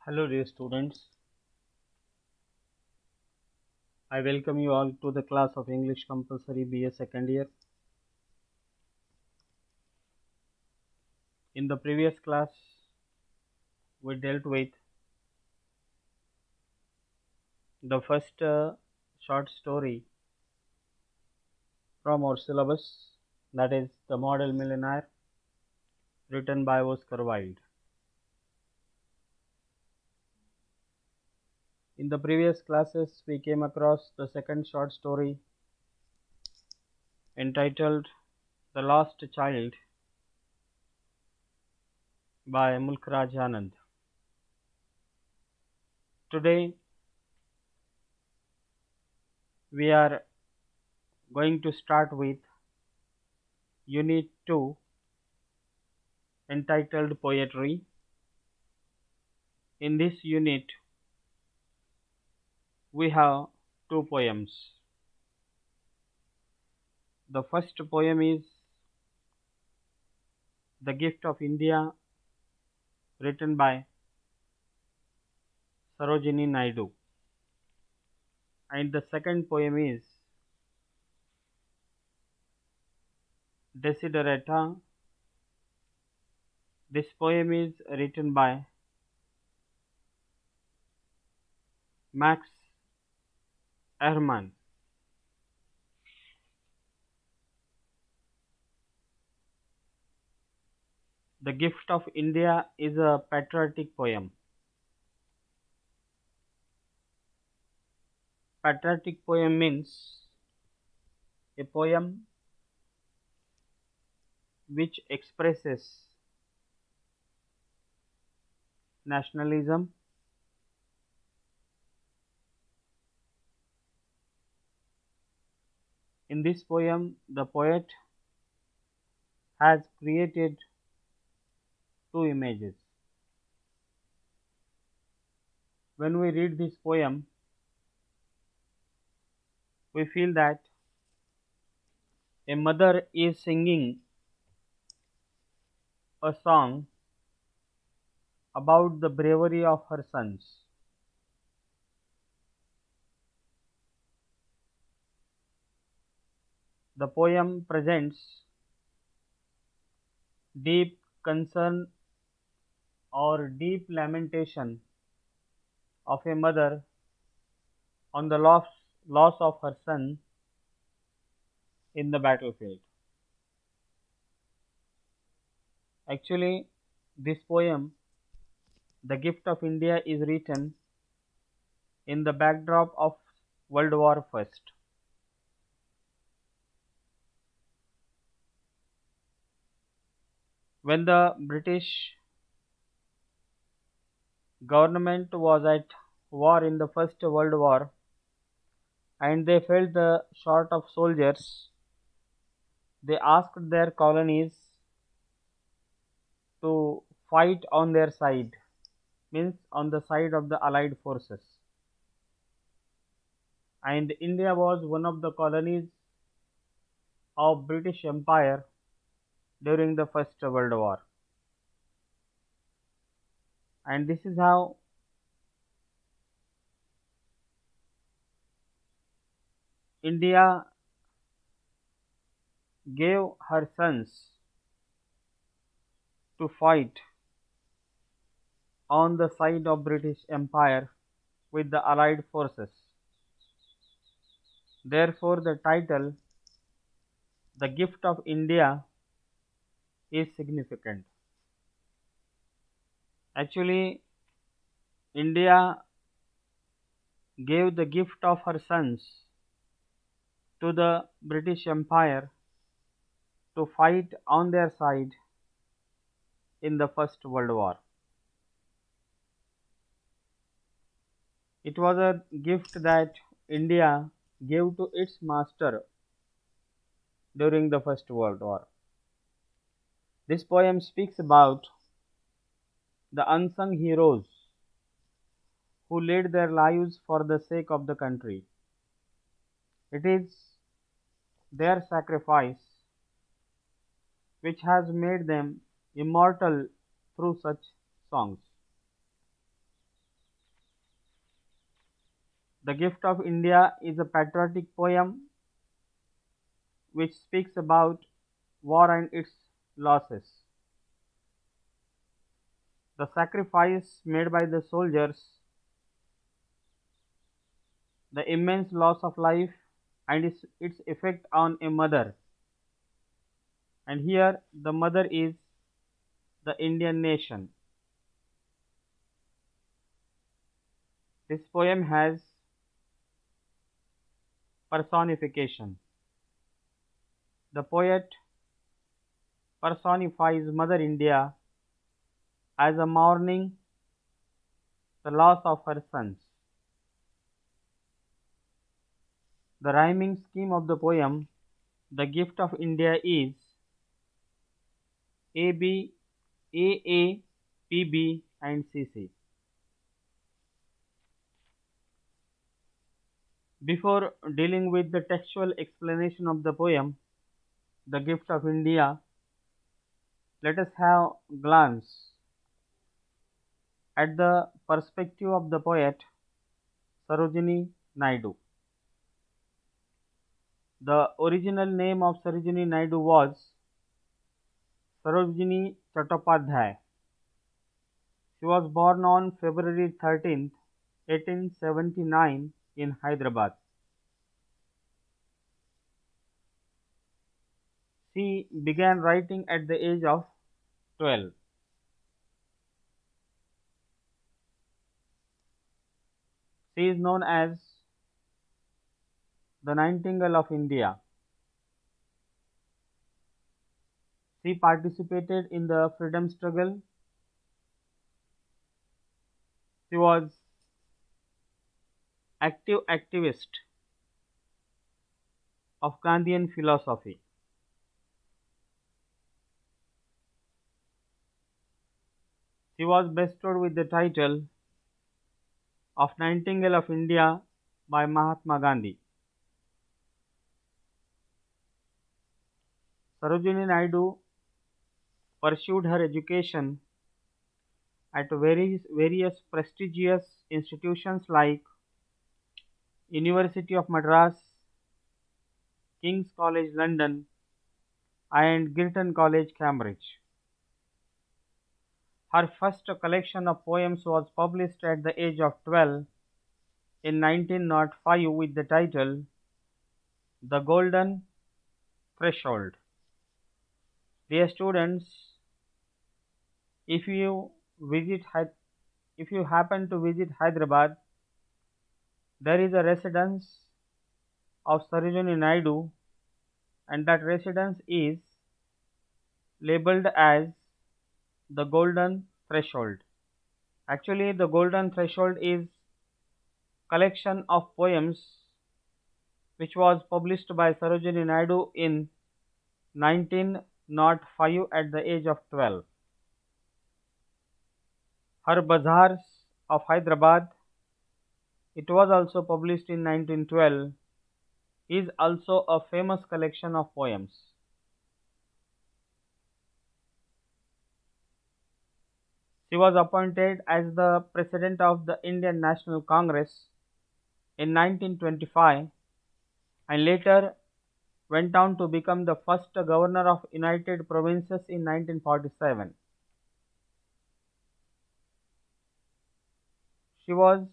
Hello dear students, I welcome you all to the class of English Compulsory BA second year. In the previous class, we dealt with the first short story from our syllabus, that is The Model Millionaire, written by Oscar Wilde. In the previous classes, we came across the second short story entitled The Lost Child by Mulk Raj Anand. Today, we are going to start with Unit 2 entitled Poetry. In this unit, we have two poems. The first poem is The Gift of India, written by Sarojini Naidu, and the second poem is Desiderata. This poem is written by Max Ehrmann. The Gift of India is a patriotic poem. Patriotic poem means a poem which expresses nationalism, in this poem the poet has created two images. When we read this poem, we feel that a mother is singing a song about the bravery of her sons. The poem presents deep concern or deep lamentation of a mother on the loss of her son in the battlefield. Actually, this poem, The Gift of India, is written in the backdrop of World War I. When the British government was at war in the First World War and they felt the short of soldiers, they asked their colonies to fight on their side, means on the side of the Allied forces. And India was one of the colonies of British Empire during the First World War. And this is how India gave her sons to fight on the side of British Empire with the Allied forces. Therefore, the title The Gift of India is significant. Actually, India gave the gift of her sons to the British Empire to fight on their side in the First World War. It was a gift that India gave to its master during the First World War. This poem speaks about the unsung heroes who laid their lives for the sake of the country. It is their sacrifice which has made them immortal through such songs. The Gift of India is a patriotic poem which speaks about war and its losses, the sacrifice made by the soldiers, the immense loss of life, and its effect on a mother. And here, the mother is the Indian nation. This poem has personification. The poet personifies Mother India as a mourning the loss of her sons. The rhyming scheme of the poem, The Gift of India, is AB, AA, PB, and CC. Before dealing with the textual explanation of the poem, The Gift of India, let us have a glance at the perspective of the poet Sarojini Naidu. The original name of Sarojini Naidu was Sarojini Chattopadhyay. She was born on February 13th, 1879 in Hyderabad. She began writing at the age of 12. She is known as the Nightingale of India. She participated in the freedom struggle. She was active activist of Gandhian philosophy. She was bestowed with the title of Nightingale of India by Mahatma Gandhi. Sarojini Naidu pursued her education at various prestigious institutions like University of Madras, King's College London, and Girton College Cambridge. Her first collection of poems was published at the age of 12 in 1905 with the title The Golden Threshold. Dear students, if you visit if you happen to visit Hyderabad, there is a residence of Sarojini Naidu, and that residence is labeled as the Golden Threshold. Actually, the Golden Threshold is collection of poems which was published by Sarojini Naidu in 1905 at the age of 12. Her Bazaars of Hyderabad, it was also published in 1912, is also a famous collection of poems. She was appointed as the President of the Indian National Congress in 1925 and later went on to become the first Governor of United Provinces in 1947. She was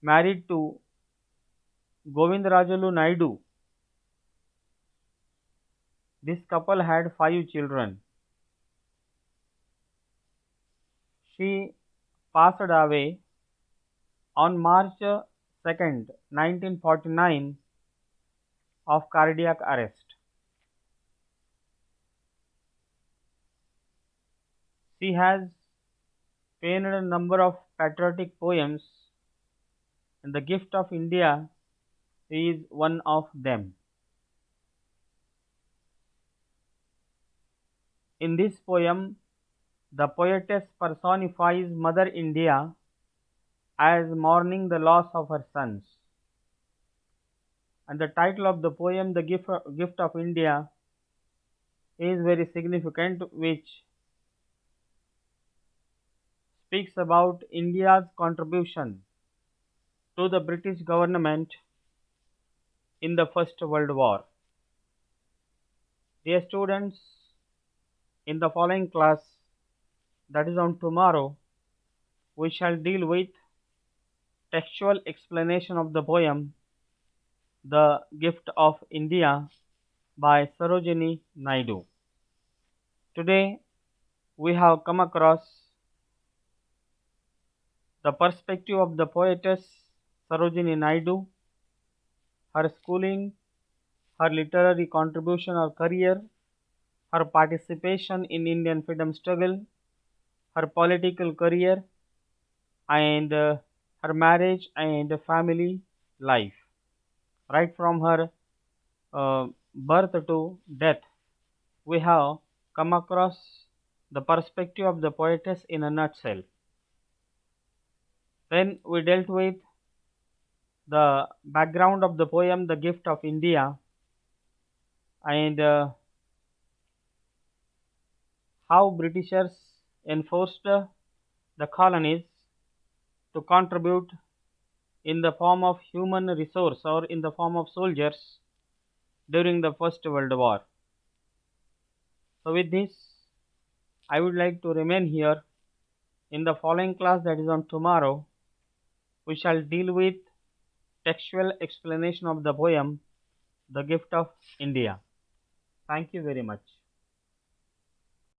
married to Govindrajulu Naidu. This couple had 5 children. She passed away on March 2nd, 1949 of cardiac arrest. She has penned a number of patriotic poems, and The Gift of India is one of them. In this poem, the poetess personifies Mother India as mourning the loss of her sons. And the title of the poem, The Gift of India, is very significant, which speaks about India's contribution to the British government in the First World War. Dear students, in the following class, that is on tomorrow, we shall deal with textual explanation of the poem The Gift of India by Sarojini Naidu. Today, we have come across the perspective of the poetess Sarojini Naidu, her schooling, her literary contribution or career, her participation in Indian freedom struggle, her political career, and her marriage and family life. Right from her birth to death, we have come across the perspective of the poetess in a nutshell. Then we dealt with the background of the poem The Gift of India and how Britishers enforced the colonies to contribute in the form of human resource or in the form of soldiers during the First World War. So with this, I would like to remain here. In the following class, that is on tomorrow, we shall deal with textual explanation of the poem The Gift of India. Thank you very much.